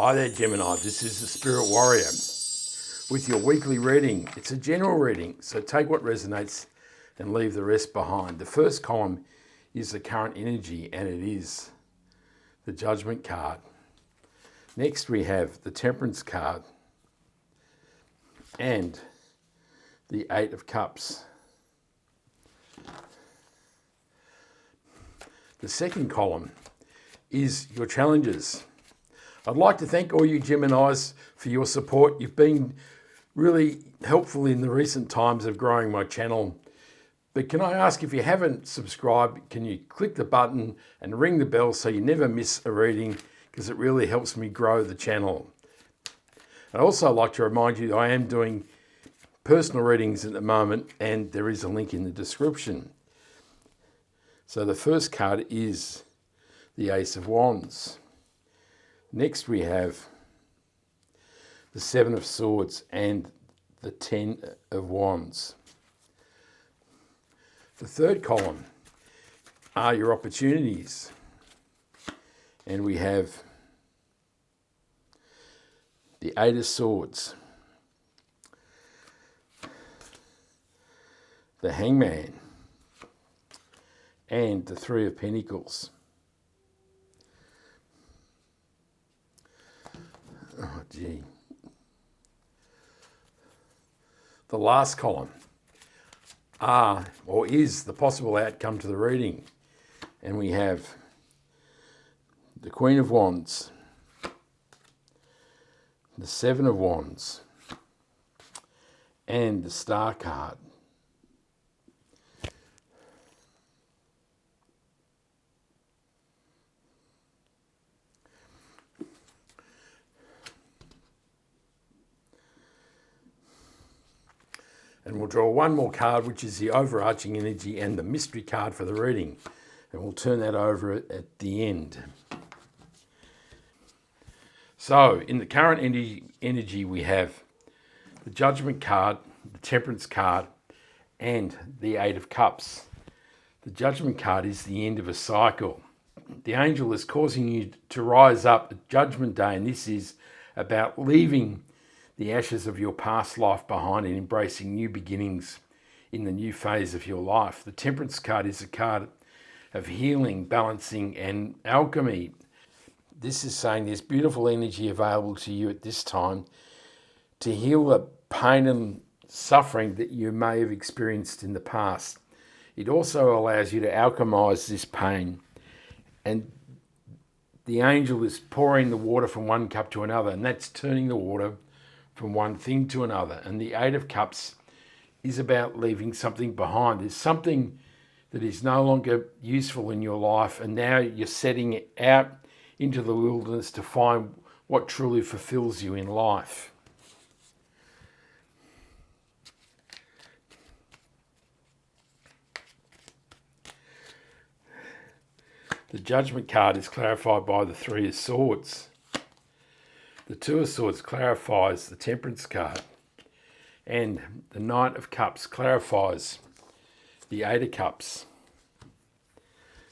Hi there, Gemini. This is the Spirit Warrior with your weekly reading. It's a general reading, so take what resonates and leave the rest behind. The first column is the current energy, and it is the Judgment card. Next, we have the Temperance card and the Eight of Cups. The second column is your challenges. I'd like to thank all you Geminis for your support. You've been really helpful in the recent times of growing my channel. But can I ask, if you haven't subscribed, can you click the button and ring the bell so you never miss a reading, because it really helps me grow the channel. I'd also like to remind you that I am doing personal readings at the moment, and there is a link in the description. So the first card is the Ace of Wands. Next we have the Seven of Swords and the Ten of Wands. The third column are your opportunities. And we have the Eight of Swords, the Hangman, and the Three of Pentacles. Oh, gee. The last column is the possible outcome to the reading. And we have the Queen of Wands, the Seven of Wands, and the Star card. And we'll draw one more card, which is the overarching energy and the mystery card for the reading. And we'll turn that over at the end. So, in the current energy, we have the Judgment card, the Temperance card, and the Eight of Cups. The Judgment card is the end of a cycle. The angel is causing you to rise up at Judgment Day, and this is about leaving the ashes of your past life behind and embracing new beginnings in the new phase of your life. The Temperance card is a card of healing, balancing, and alchemy. This is saying there's beautiful energy available to you at this time to heal the pain and suffering that you may have experienced in the past. It also allows you to alchemize this pain, and the angel is pouring the water from one cup to another, and that's turning the water from one thing to another. And the Eight of Cups is about leaving something behind. There's something that is no longer useful in your life, and now you're setting it out into the wilderness to find what truly fulfills you in life. The Judgment card is clarified by the Three of Swords. The Two of Swords clarifies the Temperance card, and the Knight of Cups clarifies the Eight of Cups.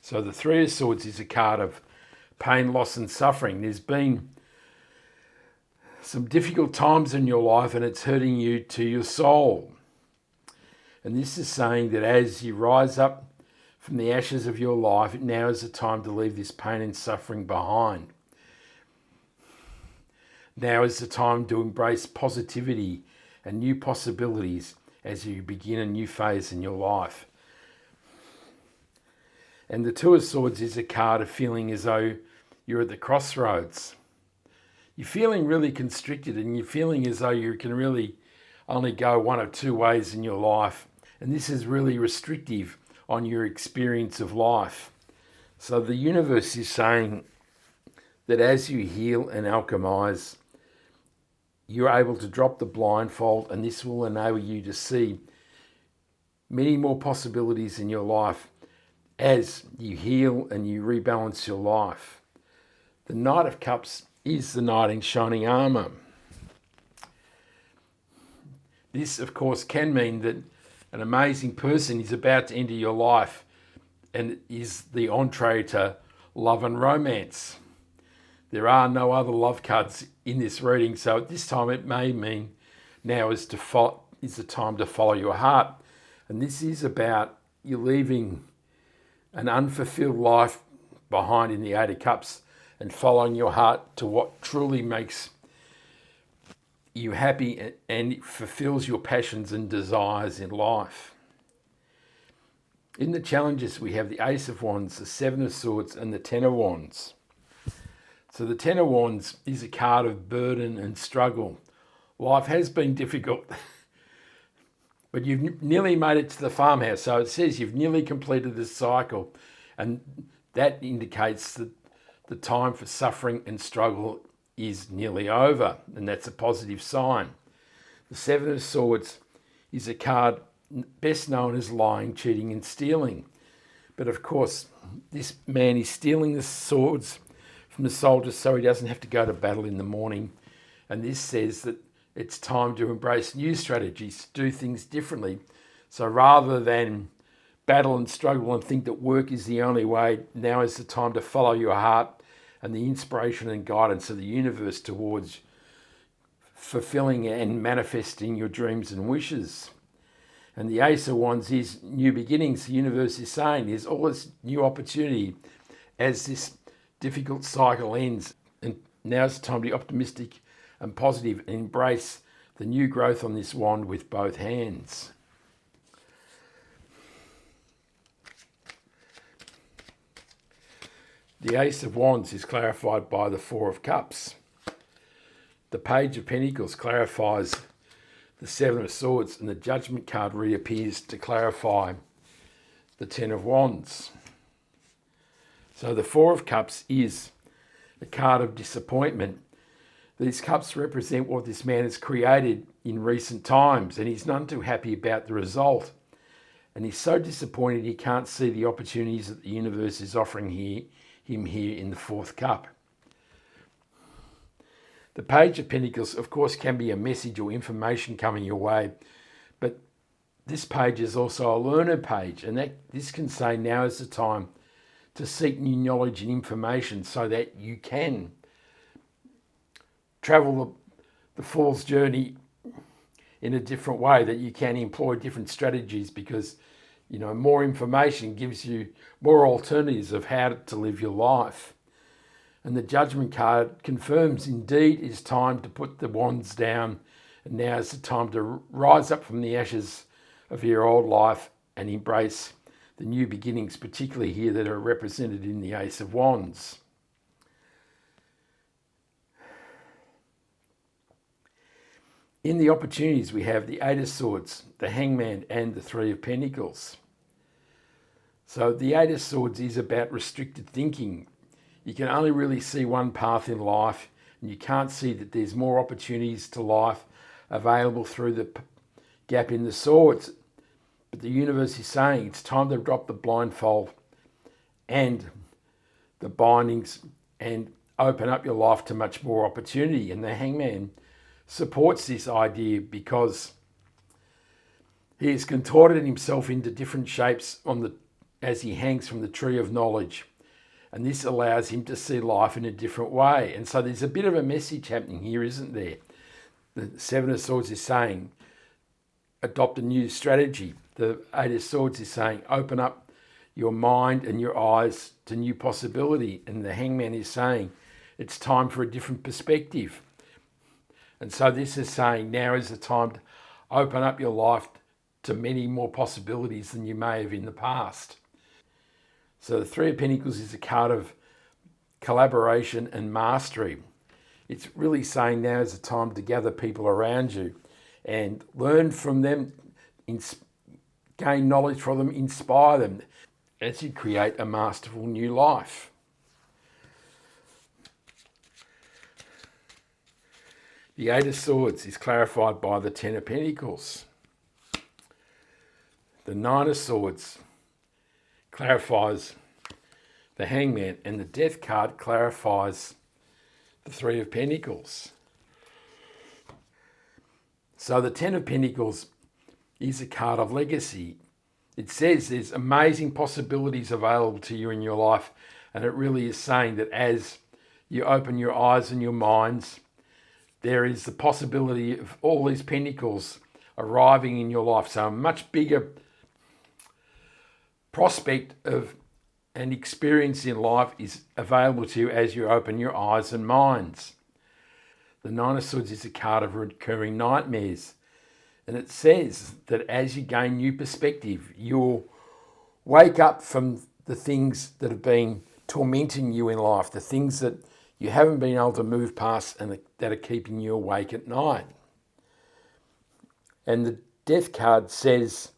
So the Three of Swords is a card of pain, loss, and suffering. There's been some difficult times in your life, and it's hurting you to your soul. And this is saying that as you rise up from the ashes of your life, now is the time to leave this pain and suffering behind. Now is the time to embrace positivity and new possibilities as you begin a new phase in your life. And the Two of Swords is a card of feeling as though you're at the crossroads. You're feeling really constricted, and you're feeling as though you can really only go one of two ways in your life. And this is really restrictive on your experience of life. So the universe is saying that as you heal and alchemize, you're able to drop the blindfold, and this will enable you to see many more possibilities in your life as you heal and you rebalance your life. The Knight of Cups is the knight in shining armor. This, of course, can mean that an amazing person is about to enter your life and is the entree to love and romance. There are no other love cards in this reading, so at this time it may mean now is the time to follow your heart. And this is about you leaving an unfulfilled life behind in the Eight of Cups and following your heart to what truly makes you happy and fulfills your passions and desires in life. In the challenges, we have the Ace of Wands, the Seven of Swords, and the Ten of Wands. So the Ten of Wands is a card of burden and struggle. Life has been difficult, but you've nearly made it to the farmhouse. So it says you've nearly completed the cycle, and that indicates that the time for suffering and struggle is nearly over, and that's a positive sign. The Seven of Swords is a card best known as lying, cheating, and stealing. But of course, this man is stealing the swords from the soldiers so he doesn't have to go to battle in the morning. And this says that it's time to embrace new strategies, do things differently. So rather than battle and struggle and think that work is the only way, now is the time to follow your heart and the inspiration and guidance of the universe towards fulfilling and manifesting your dreams and wishes. And the Ace of Wands is new beginnings. The universe is saying there's all this new opportunity as this difficult cycle ends. And now's the time to be optimistic and positive and embrace the new growth on this wand with both hands. The Ace of Wands is clarified by the Four of Cups. The Page of Pentacles clarifies the Seven of Swords, and the Judgment card reappears to clarify the Ten of Wands. So the Four of Cups is a card of disappointment. These cups represent what this man has created in recent times, and he's none too happy about the result. And he's so disappointed he can't see the opportunities that the universe is offering him here in the fourth cup. The Page of Pentacles, of course, can be a message or information coming your way, but this page is also a learner page, and this can say now is the time to seek new knowledge and information so that you can travel the Fool's journey in a different way, that you can employ different strategies because, more information gives you more alternatives of how to live your life. And the Judgment card confirms indeed it's time to put the wands down, and now is the time to rise up from the ashes of your old life and embrace the new beginnings, particularly here that are represented in the Ace of Wands. In the opportunities, we have the Eight of Swords, the Hangman, and the Three of Pentacles. So the Eight of Swords is about restricted thinking. You can only really see one path in life, and you can't see that there's more opportunities to life available through the gap in the swords. But the universe is saying it's time to drop the blindfold and the bindings and open up your life to much more opportunity. And the Hangman supports this idea because he has contorted himself into different shapes as he hangs from the tree of knowledge. And this allows him to see life in a different way. And so there's a bit of a message happening here, isn't there? The Seven of Swords is saying, adopt a new strategy. The Eight of Swords is saying, open up your mind and your eyes to new possibility. And the Hangman is saying, it's time for a different perspective. And so this is saying, now is the time to open up your life to many more possibilities than you may have in the past. So the Three of Pentacles is a card of collaboration and mastery. It's really saying now is the time to gather people around you and learn from them, gain knowledge from them, inspire them as you create a masterful new life. The Eight of Swords is clarified by the Ten of Pentacles. The Nine of Swords clarifies the Hangman, and the Death card clarifies the Three of Pentacles. So the Ten of Pentacles is a card of legacy. It says there's amazing possibilities available to you in your life, and it really is saying that as you open your eyes and your minds, there is the possibility of all these pentacles arriving in your life. So a much bigger prospect of an experience in life is available to you as you open your eyes and minds. The Nine of Swords is a card of recurring nightmares. And it says that as you gain new perspective, you'll wake up from the things that have been tormenting you in life, the things that you haven't been able to move past and that are keeping you awake at night. And the Death card says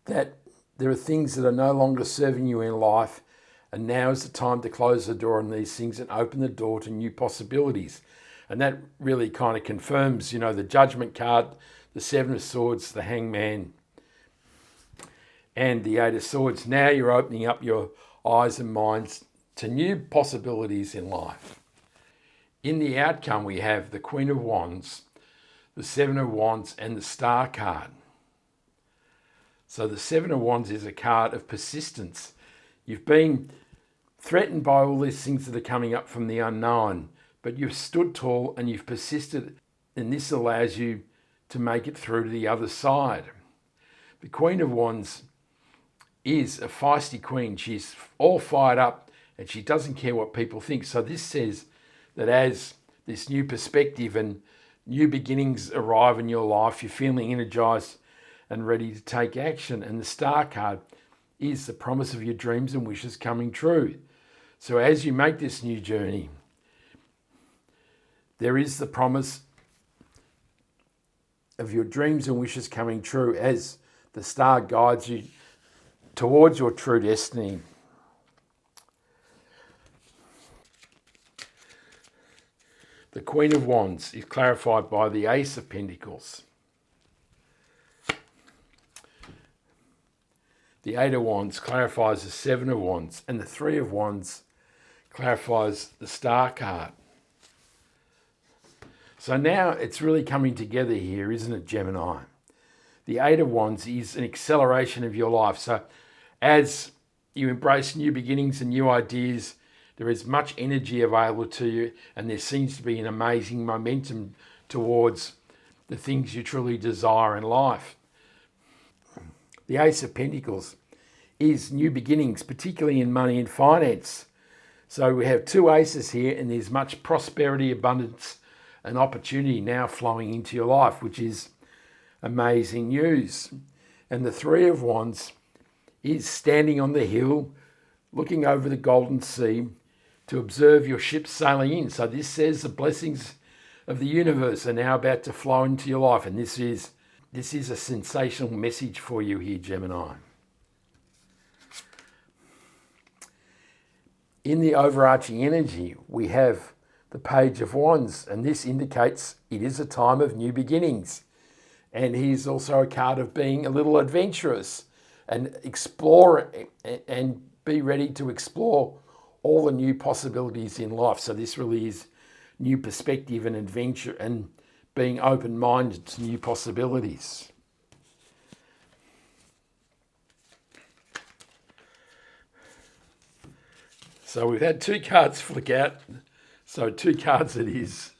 that there are things that are no longer serving you in life, and now is the time to close the door on these things and open the door to new possibilities. And that really kind of confirms, the Judgment card, the Seven of Swords, the Hangman, and the Eight of Swords. Now you're opening up your eyes and minds to new possibilities in life. In the outcome, we have the Queen of Wands, the Seven of Wands, and the Star card. So the Seven of Wands is a card of persistence. You've been threatened by all these things that are coming up from the unknown, but you've stood tall and you've persisted, and this allows you to make it through to the other side. The Queen of Wands is a feisty queen. She's all fired up and she doesn't care what people think. So this says that as this new perspective and new beginnings arrive in your life, you're feeling energized and ready to take action. And the Star card is the promise of your dreams and wishes coming true. So as you make this new journey, there is the promise of your dreams and wishes coming true as the star guides you towards your true destiny. The Queen of Wands is clarified by the Ace of Pentacles. The Eight of Wands clarifies the Seven of Wands, and the Three of Wands clarifies the Star card. So now it's really coming together here, isn't it, Gemini? The Eight of Wands is an acceleration of your life. So as you embrace new beginnings and new ideas, there is much energy available to you, and there seems to be an amazing momentum towards the things you truly desire in life. The Ace of Pentacles is new beginnings, particularly in money and finance. So we have two aces here, and there's much prosperity, abundance, and opportunity now flowing into your life, which is amazing news. And the Three of Wands is standing on the hill, looking over the golden sea to observe your ship sailing in. So this says the blessings of the universe are now about to flow into your life. And this is a sensational message for you here, Gemini. In the overarching energy, we have the Page of Wands, and this indicates it is a time of new beginnings. And he's also a card of being a little adventurous and explore and be ready to explore all the new possibilities in life. So this really is new perspective and adventure and being open-minded to new possibilities. So we've had two cards flick out. So two cards it is.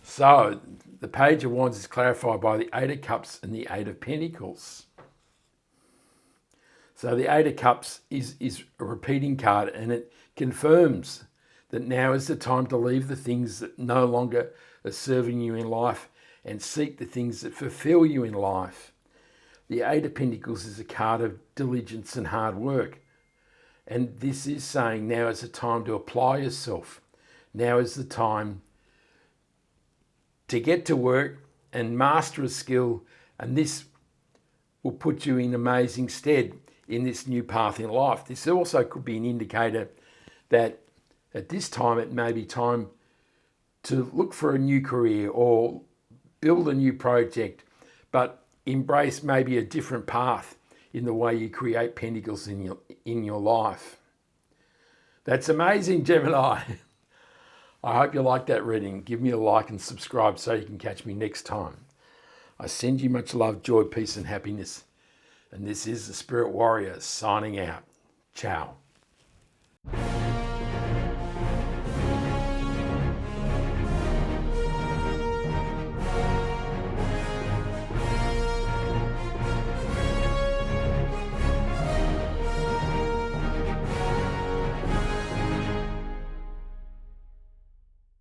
So the Page of Wands is clarified by the Eight of Cups and the Eight of Pentacles. So the Eight of Cups is a repeating card, and it confirms that now is the time to leave the things that no longer are serving you in life and seek the things that fulfill you in life. The Eight of Pentacles is a card of diligence and hard work. And this is saying now is the time to apply yourself. Now is the time to get to work and master a skill, and this will put you in amazing stead in this new path in life. This also could be an indicator that at this time it may be time to look for a new career or build a new project, but embrace maybe a different path in the way you create pentacles in your life. That's amazing, Gemini. I hope you like that reading. Give me a like and subscribe so you can catch me next time. I send you much love, joy, peace, and happiness. And this is the Spirit Warrior signing out. Ciao.